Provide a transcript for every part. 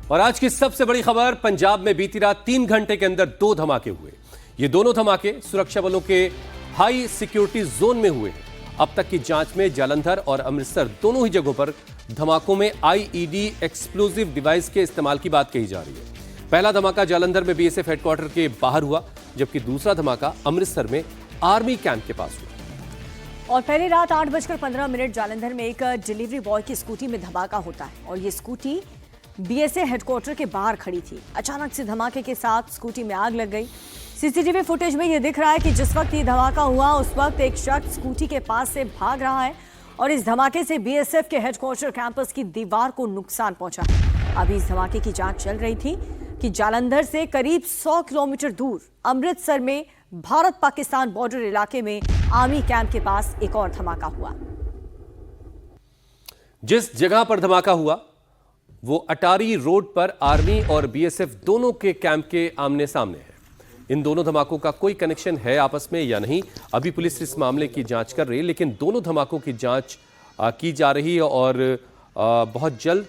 और आज की सबसे बड़ी खबर, पंजाब में बीती रात 3 घंटे के अंदर 2 धमाके हुए। ये दोनों धमाके सुरक्षा बलों के हाई सिक्योरिटी जोन में हुए हैं। अब तक की जांच में जालंधर और अमृतसर दोनों ही जगहों पर धमाकों में आईईडी एक्सप्लोजिव डिवाइस के इस्तेमाल की बात कही जा रही है। पहला धमाका जालंधर में बीएसएफ हेडक्वार्टर के बाहर हुआ, जबकि दूसरा धमाका अमृतसर में आर्मी कैंप के पास हुआ। और पहली रात 8:15 जालंधर में एक डिलीवरी बॉय की स्कूटी में धमाका होता है और ये स्कूटी बीएसएफ हेडक्वार्टर के बाहर खड़ी थी। अचानक से धमाके के साथ स्कूटी में आग लग गई। सीसीटीवी फुटेज में ये दिख रहा है कि जिस वक्त ये धमाका हुआ उस वक्त एक शख्स स्कूटी के पास से भाग रहा है और इस धमाके से बीएसएफ के हेडक्वार्टर कैंपस की दीवार को नुकसान पहुंचा। अभी इस धमाके की जांच चल रही थी कि जालंधर से करीब 100 किलोमीटर दूर अमृतसर में भारत पाकिस्तान बॉर्डर इलाके में आर्मी कैंप के पास एक और धमाका हुआ। जिस जगह पर धमाका हुआ वो अटारी रोड पर आर्मी और बीएसएफ दोनों के कैंप के आमने सामने है। इन दोनों धमाकों का कोई कनेक्शन है आपस में या नहीं, अभी पुलिस इस मामले की जांच कर रही है, लेकिन दोनों धमाकों की जांच की जा रही है और बहुत जल्द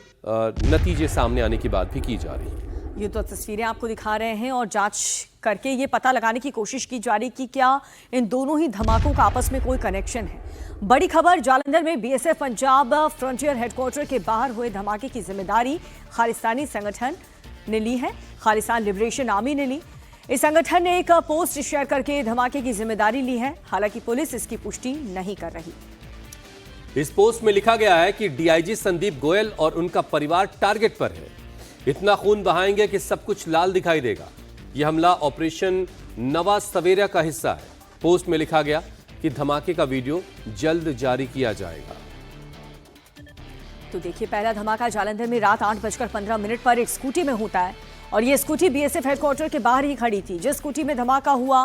नतीजे सामने आने की बात भी की जा रही है। ये तो तस्वीरें आपको दिखा रहे हैं और जांच करके ये पता लगाने की कोशिश की जा रही कि क्या इन दोनों ही धमाकों का आपस में कोई कनेक्शन है। बड़ी खबर, जालंधर में बीएसएफ पंजाब फ्रंटियर हेडक्वार्टर के बाहर हुए धमाके की जिम्मेदारी खालिस्तानी संगठन ने ली है। खालिस्तान लिबरेशन आर्मी ने ली। इस संगठन ने एक पोस्ट शेयर करके धमाके की जिम्मेदारी ली है। हालांकि पुलिस इसकी पुष्टि नहीं कर रही। इस पोस्ट में लिखा गया है कि डीआईजी संदीप गोयल और उनका परिवार टारगेट पर है। इतना खून बहाएंगे कि सब कुछ लाल दिखाई देगा। यह हमला ऑपरेशन नवा सवेरा का हिस्सा है। पोस्ट में लिखा गया कि धमाके का वीडियो जल्द जारी किया जाएगा। तो देखिए, पहला धमाका जालंधर में रात 8:15 पर एक स्कूटी में होता है और ये स्कूटी बीएसएफ हेडक्वार्टर के बाहर ही खड़ी थी। जिस स्कूटी में धमाका हुआ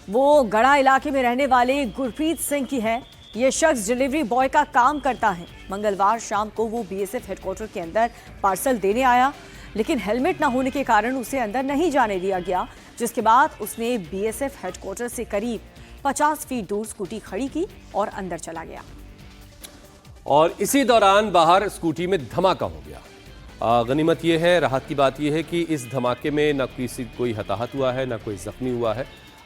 वो गढ़ा इलाके में रहने वाले गुरप्रीत सिंह की है। ये शख्स डिलीवरी बॉय का काम करता है। मंगलवार शाम को वो बीएसएफ हेडक्वार्टर के अंदर पार्सल देने आया, लेकिन हेलमेट न होने के कारण उसे अंदर नहीं जाने दिया गया, जिसके बाद उसने बीएसएफ हेडक्वार्टर से करीब 50 फीट दूर स्कूटी खड़ी की और अंदर चला गया। और इसी दौरान बाहर स्कूटी में धमाका हो गया। गनीमत यह है, राहत की बात यह है कि इस धमाके में न कोई हताहत हुआ है, न कोई जख्मी हुआ है,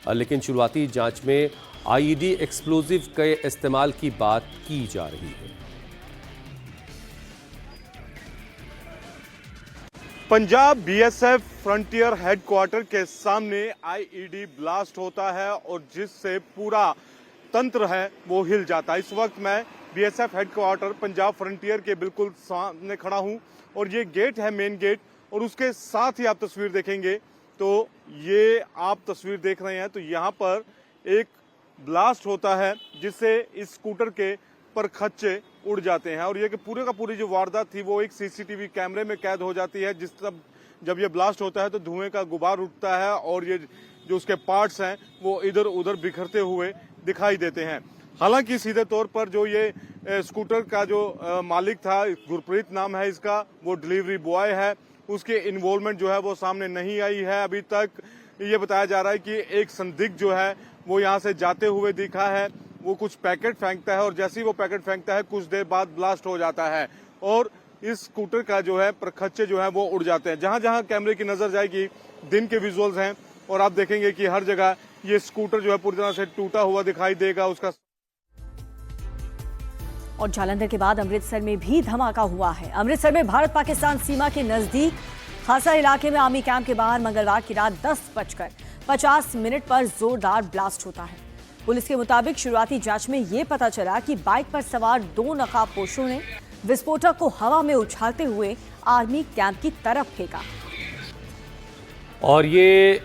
लेकिन शुरुआती जांच में आईईडी एक्सप्लोजिव के इस्तेमाल की बात की जा रही है। पंजाब बीएसएफ फ्रंटियर हेडक्वार्टर के सामने आईईडी ब्लास्ट होता है और जिससे पूरा तंत्र है वो हिल जाता है। इस वक्त मैं बीएसएफ हेडक्वार्टर पंजाब फ्रंटियर के बिल्कुल सामने खड़ा हूं और ये गेट है, मेन गेट, और उसके साथ ही आप तस्वीर देखेंगे तो ये आप तस्वीर देख रहे हैं तो यहाँ पर एक ब्लास्ट होता है जिससे इस स्कूटर के पर खच्चे उड़ जाते हैं और ये कि पूरे का पूरी जो वारदात थी वो एक सीसीटीवी कैमरे में कैद हो जाती है। जब ये ब्लास्ट होता है तो धुएं का गुबार उठता है और ये जो उसके पार्ट्स हैं वो इधर उधर बिखरते हुए दिखाई देते हैं। हालांकि सीधे तौर पर जो ये स्कूटर का जो मालिक था, गुरप्रीत नाम है इसका, वो डिलीवरी बॉय है, उसके इन्वॉल्वमेंट जो है वो सामने नहीं आई है अभी तक। ये बताया जा रहा है कि एक संदिग्ध जो है वो यहाँ से जाते हुए दिखा है, वो कुछ पैकेट फेंकता है और जैसे ही वो पैकेट फेंकता है कुछ देर बाद ब्लास्ट हो जाता है और इस स्कूटर का जो है परखच्चे जो है वो उड़ जाते हैं। जहां जहां कैमरे की नजर जाएगी दिन के विजुअल्स हैं और आप देखेंगे कि हर जगह ये स्कूटर जो है पूरी तरह से टूटा हुआ दिखाई देगा उसका। और जालंधर के बाद अमृतसर में भी धमाका हुआ है। अमृतसर में भारत पाकिस्तान सीमा के नजदीक खासा इलाके में आर्मी कैंप के बाहर मंगलवार की रात 10:50 पर जोरदार ब्लास्ट होता है। पुलिस के मुताबिक शुरुआती जांच में यह पता चला कि बाइक पर सवार 2 नकाबपोशों ने विस्फोटक को हवा में उछालते हुए आर्मी कैंप की तरफ फेंका और ये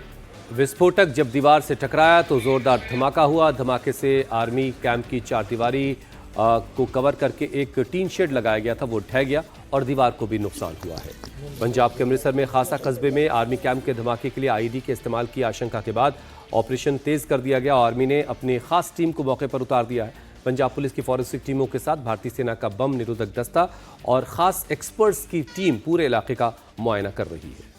विस्फोटक जब दीवार से टकराया तो जोरदार धमाका हुआ। धमाके से आर्मी कैंप की चारदीवारी को कवर करके एक टीन शेड लगाया गया था वो ढह गया और दीवार को भी नुकसान हुआ है। पंजाब के अमृतसर में खासा कस्बे में आर्मी कैंप के धमाके के लिए आईईडी के इस्तेमाल की आशंका के बाद ऑपरेशन तेज कर दिया गया। आर्मी ने अपनी खास टीम को मौके पर उतार दिया है। पंजाब पुलिस की फॉरेंसिक टीमों के साथ भारतीय सेना का बम निरोधक दस्ता और खास एक्सपर्ट्स की टीम पूरे इलाके का मुआयना कर रही है।